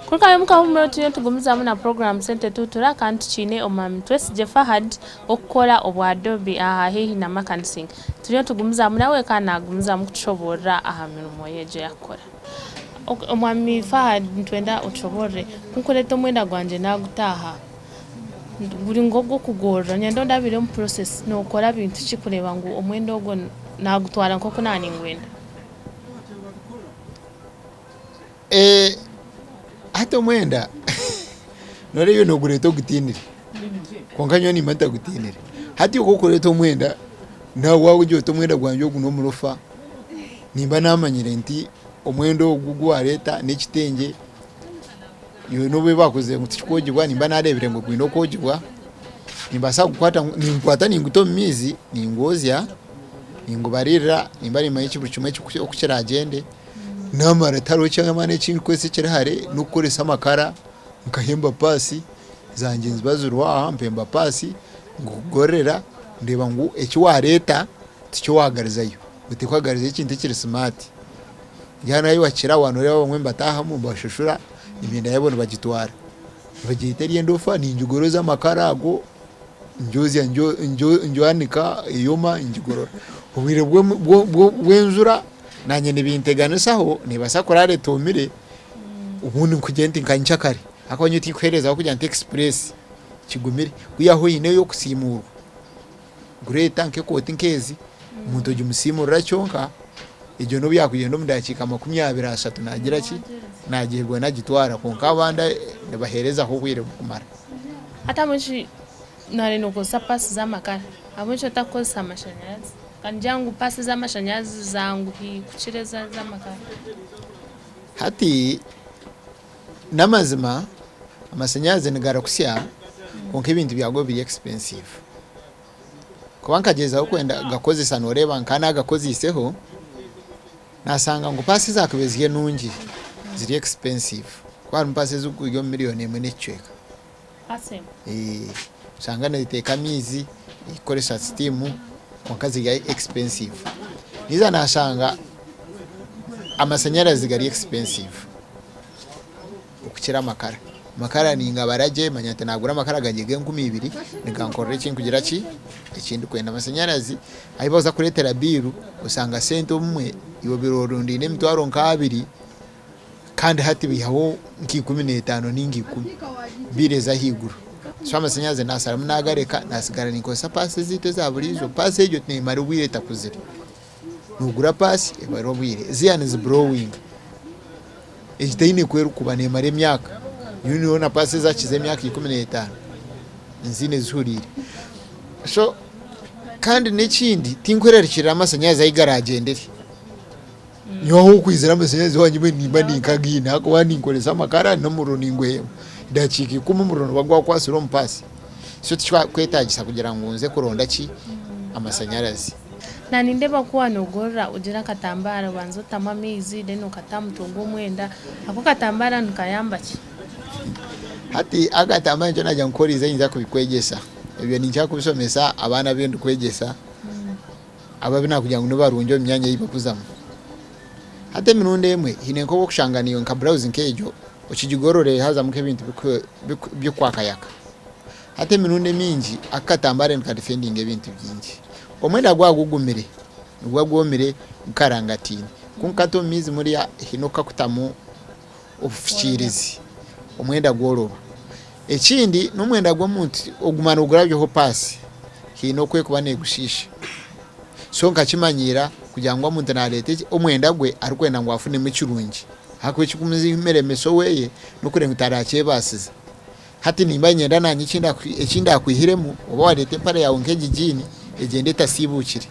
Kuruka muka humero tuyo tugumiza muna program center tutura kantu chine omami twesije Fahad okukola obwa Adobe aha hehi na makansing tuyo tugumiza muna we kana gumiza mukushobora aha mirumo yeje yakora omami Fahad ntwenda ushobore kunkoleta omwenda gwanje nagutaha buri ngogo kugorra nyando ndabire mu process no kora bintu kikureba ngo omwenda ogwo nagutwara nkoko nani ngwenda hata mwenda nore yo nogureto gutinire konkanyo ni mata gutinire hati uko kureto mwenda na wawe jo to mwenda gwanjo guno murofa nimba namanyire nti omwendo ogugwa leta n'ekitenge yo nobe bakoze mutikogibwa nimba narebere ngo gwino kogibwa nimba sa gukwata ninguto mizi ningozya ningubarira nimba ari mayichi bucumwe okukira agende namara taro cyangwa mane kintu kwese kirahare nukoresa amakara nkahemba pasi zanje nzibazurwa mpemba pasi ngugorera ndeba ngo eki wareta tikyo wagarizayo utikwagariza ikintu kiri smart yana yo wakira wano reba bamwe mbataha mu bashushura imyenda yabone bagitwara bagitariye ndofa ninjugoroza amakara ago njozi njoanika yoma injugorora ubire bwenzura nanye nibinteganisaho nibasakora tomire ubundi kugenda nkancyakare akonyo tikwereza kujya express kigumire uyaho ine yo kusimura gureta nke koti nkezi umuntu gimusimura cyonka ibyo no byakugenda mu dakika 23 nagira ki nagirwa nagitwara konka abanda bahereza aho kwire kumara hata mushi nare no kosa pasi z'amakara amucho takosa amashanyarazi kanjangu pasi z'amashanyarazi zangu kuchireza z'amakara hati namazima amashanyarazi nigara kusya konka ibintu byago biri expensive kubankageza ukwenda gakoze sanoreba nkana gakoze iseho nasanga ngo pasi zakubeziye nungi ziri expensive kwa mpase zukuyo miliyoni emwe n'icweka ase sangana iteka mizi ikoresha steam kwakazi ya expensive niza nasanga amashanyarazi gari expensive ukukira makara ni ngabaraje manyate nagura makara ganyege 2000 nikankorera ikintu kugira ki ikindi kwenda amashanyarazi ayibaza kuretera biru usanga sente umwe iwo birorundi n'emitwaro nkabiri kandi hati bihawo nki 15 ningi 10 bireza higuru so amashanyarazi nasara munagareka nasigara nikosa pasi zito zaburizo pasi ejo nemara ubwireta kuzira nugura pasi ebaro bwire ziyane is blowing ejitayine kweru kubane mare myaka yuniona pasi zakize myaka 15 nzine zurire so kandi n'ikindi tinkorerikira amashanyarazi ayigaragendere nyo kwizira amashanyarazi wanyime nimba ninkagina ako waninkoreza amakara no muroningwe dachiki kuma murono bagwa kwasiro mpasi so tikwa kwetagisa kugira ngo nze kuronda ki amashanyarazi na nindeba kuwa nogora ugira katambara banzo tamamizi deno katamutungo mwenda ako katambara nkayamba ki hati agatambara cyo najya nkoriza inza kubikwegesa ibyo ni cyakubisomesa abana bindi kwegesa ababina kugira ngo barunjo imyanya y'ibakuzamo hate minunde emwe hinenko bokushanganiyo nka browsing kejo ukigorore haza muke bintu byo kwakayaka hate minunde mingi akatambare nka defending ebintu byingi omwenda gwagugumire gwagomire nkarangatini kunkato mizi muri ya hinoka kutamu ofukirizi omwenda gworoba ekindi n'omwenda gw'omuntu ogumana ogurabyo ho pasi hino kwe kubane gushisha so nkakimanyira kugira ngo omuntu nalete omwenda gwe arikwenda ngo afune mu kirungi hakwe kikumizi meremeso weye no kurenga tarache basiza hati nimba nyenda nanyi ekindi akwihiremu oba walete pare yawe nkejijini egende tasibukire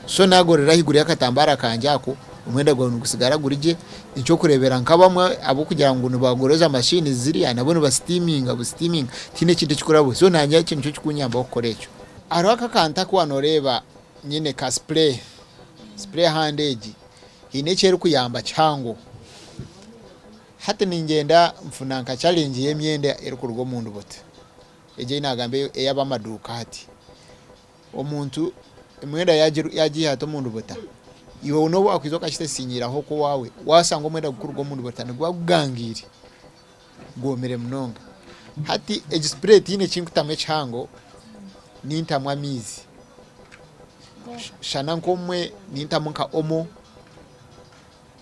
so nagorera higuri yakatambara kanjako umwenda gwa nukusigara gurije icyo kurebera nkabamwe abo kugira ngo nibagoroza machine ziri anabone ba steaming tine kindi kikurabo so nanya kintu cyo kunyamba okorecho araka kanta kwa noreba nyine ka spray spray hande egi ine kyeri kuyamba kyango hati ningenda mfuna nka challenge y'emyenda eri kuruga omundu bote eje inagambe eyaba maduka hati omuntu emyenda yagihato omundu bota iwe unobo akwizoka kitesinyiraho ko wawe wasanga omwenda gukuruga omundu bota nigwagangire gomere mnonga hati spray tine kinkutamwe kyango nintamwa mizi shana nkomwe nintamwe nka omo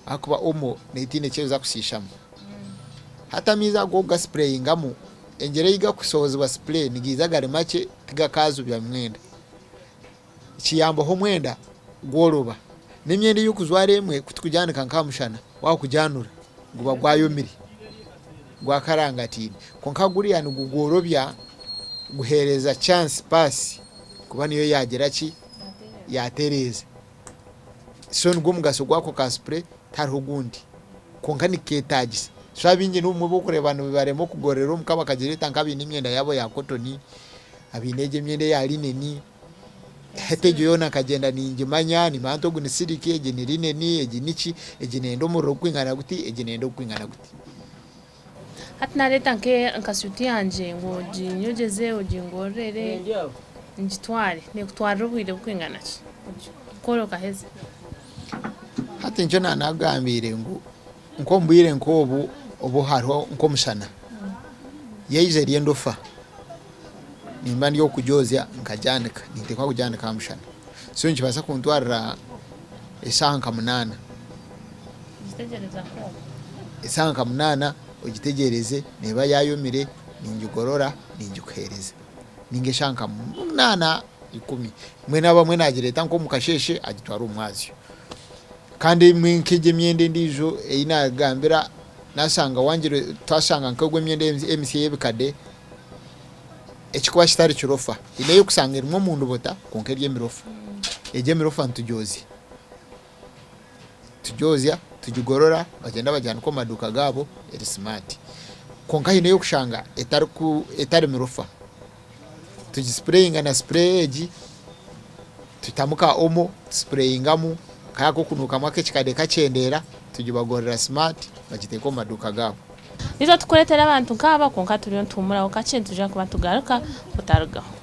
akuba omo netine kyeza kusishamo hata miza goga spray ngamu engere yiga kusozwa spray nigiza gari make tigakazu bya mwenda kiyambo ho mwenda goroba nemyende yukuzwara emwe kutukujanika nkamushana wakujanura guba gwayomiri gwakarangatini konka guriya nugugorobya guhereza chance pass kuba niyo yagira ki yatereza so ngo mugaso gwako ka spray tariho gundi konka niketagise swabinje n'umwe kurebana bibaremo kugorera umukaba kagireta nkabini imyenda yabo ya cotton abinege myende ya lineni heteje yona kagenda ninje manyani manto guni sidiki eje ni lineni eje nichi eje nendo mu rokwingana guti eje nendo kwingana guti hatna leta nke nkasuti yanje ngo jinyogeze ujingorere njitware ne kutwara ubwire kwingana ki koro kaheze hati njo nanagambire ngo nkombwire nkobu obo hariho nkomushana yeize riendofa nimba ndiyo kujozya nkajandika nitekwa kujandika mushana so nkibasa kuntwara esanka munana zitegereza ko esanka munana ugitegereze neba yayomire ninjugorora ninjukereza ninge shanka munana 10 mwena bamwe nagireta nko mukasheshe agitwara umwazi kandi mwinkije myende ndijo einagambira nasanga wangire twasanga nkogwe myende MCA bikade ekikuba kitari kirofa ineyo kusanga irimo mundu bota konkerye mirofa eje mirofa tujozya tujugorora bagenda bajyana ko maduka gabo eri smart konka ineyo kushanga etari mirofa tujisprayinga na spray eji tutamuka omo sprayingamu kako kunuka make kikade kacendera tujibagorera smart bagiteko maduka gabo nizo tukoletera abantu nkaba konka turiyo ntumura okakintu tuja kuba tugaruka kutarugaho